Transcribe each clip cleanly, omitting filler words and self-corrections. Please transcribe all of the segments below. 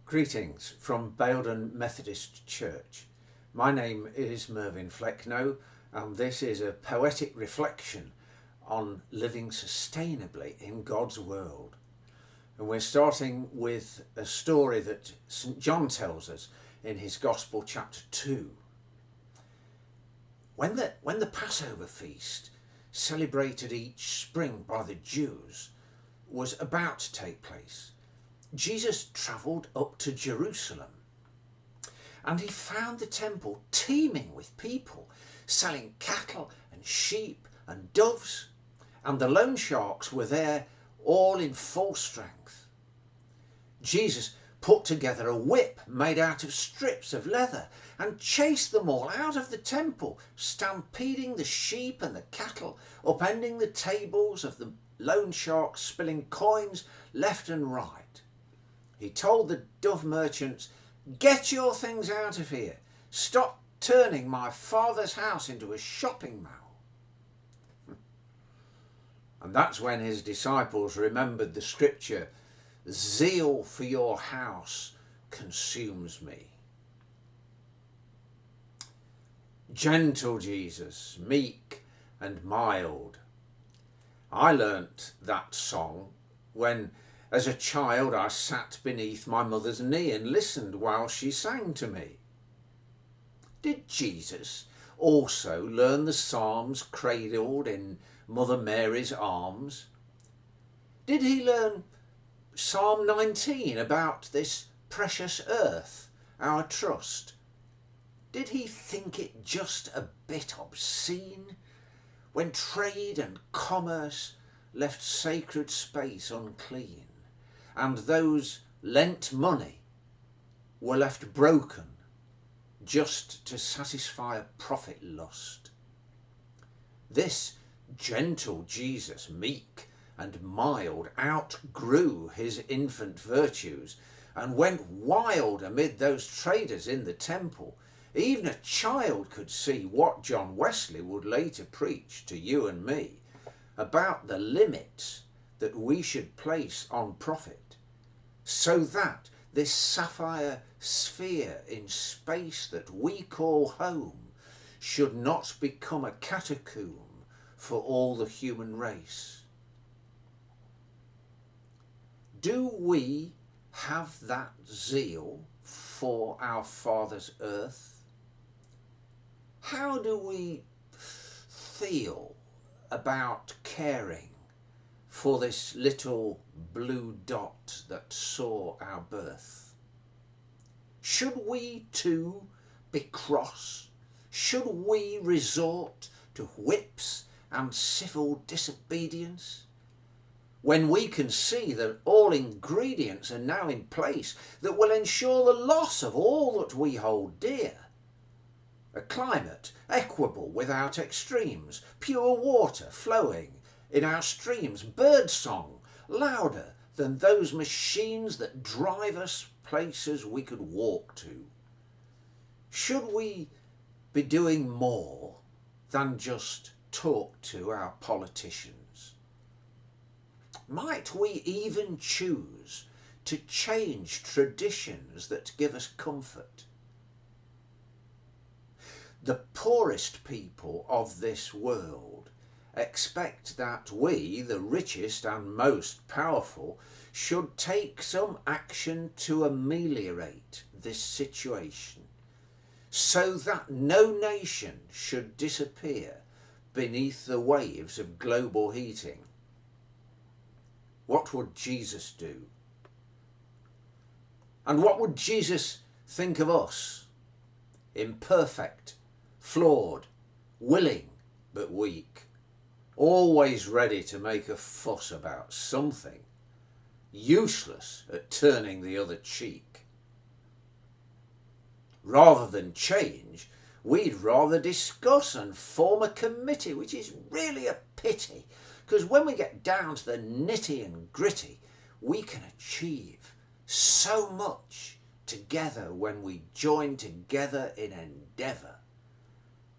Greetings from Baildon Methodist Church. My name is Mervyn Flecknoe, and this is a poetic reflection on living sustainably in God's world. And we're starting with a story that St. John tells us in his Gospel, chapter 2. When the Passover feast, celebrated each spring by the Jews, was about to take place, Jesus travelled up to Jerusalem, and he found the temple teeming with people selling cattle and sheep and doves, and the loan sharks were there all in full strength. Jesus put together a whip made out of strips of leather and chased them all out of the temple, stampeding the sheep and the cattle, upending the tables of the loan sharks, spilling coins left and right. He told the dove merchants, "Get your things out of here. Stop turning my Father's house into a shopping mall." And that's when his disciples remembered the scripture, "Zeal for your house consumes me." Gentle Jesus, meek and mild. I learnt that song when, as a child, I sat beneath my mother's knee and listened while she sang to me. Did Jesus also learn the Psalms cradled in Mother Mary's arms? Did he learn Psalm 19 about this precious earth, our trust? Did he think it just a bit obscene when trade and commerce left sacred space unclean, and those lent money were left broken just to satisfy a profit lust? This gentle Jesus, meek and mild, outgrew his infant virtues and went wild amid those traders in the temple. Even a child could see what John Wesley would later preach to you and me about the limits that we should place on profit, so that this sapphire sphere in space that we call home should not become a catacomb for all the human race. Do we have that zeal for our Father's earth? How do we feel about caring for this little blue dot that saw our birth? Should we too be cross? Should we resort to whips and civil disobedience when we can see that all ingredients are now in place that will ensure the loss of all that we hold dear? A climate equable without extremes, pure water flowing in our streams, bird song louder than those machines that drive us places we could walk to. Should we be doing more than just talk to our politicians? Might we even choose to change traditions that give us comfort? The poorest people of this world expect that we, the richest and most powerful, should take some action to ameliorate this situation, so that no nation should disappear beneath the waves of global heating. What would Jesus do? And what would Jesus think of us? Imperfect, flawed, willing but weak, always ready to make a fuss about something, useless at turning the other cheek. Rather than change, we'd rather discuss and form a committee, which is really a pity, because when we get down to the nitty and gritty, we can achieve so much together when we join together in endeavour.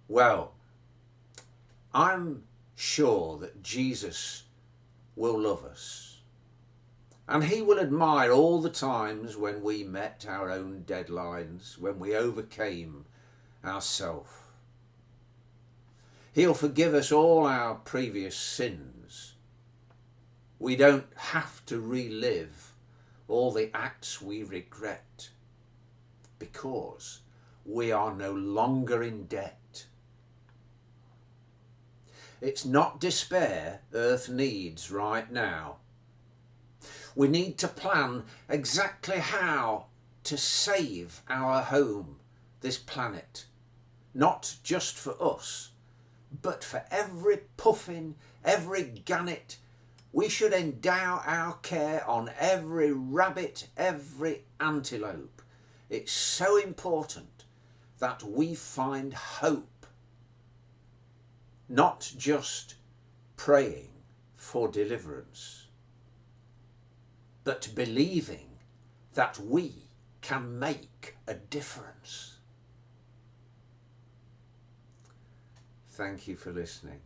Well, I'm sure that Jesus will love us. And he will admire all the times when we met our own deadlines, when we overcame ourself. He'll forgive us all our previous sins. We don't have to relive all the acts we regret, because we are no longer in debt. It's not despair earth needs right now. We need to plan exactly how to save our home, this planet, not just for us, but for every puffin, every gannet. We should endow our care on every rabbit, every antelope. It's so important that we find hope, not just praying for deliverance, but believing that we can make a difference. Thank you for listening.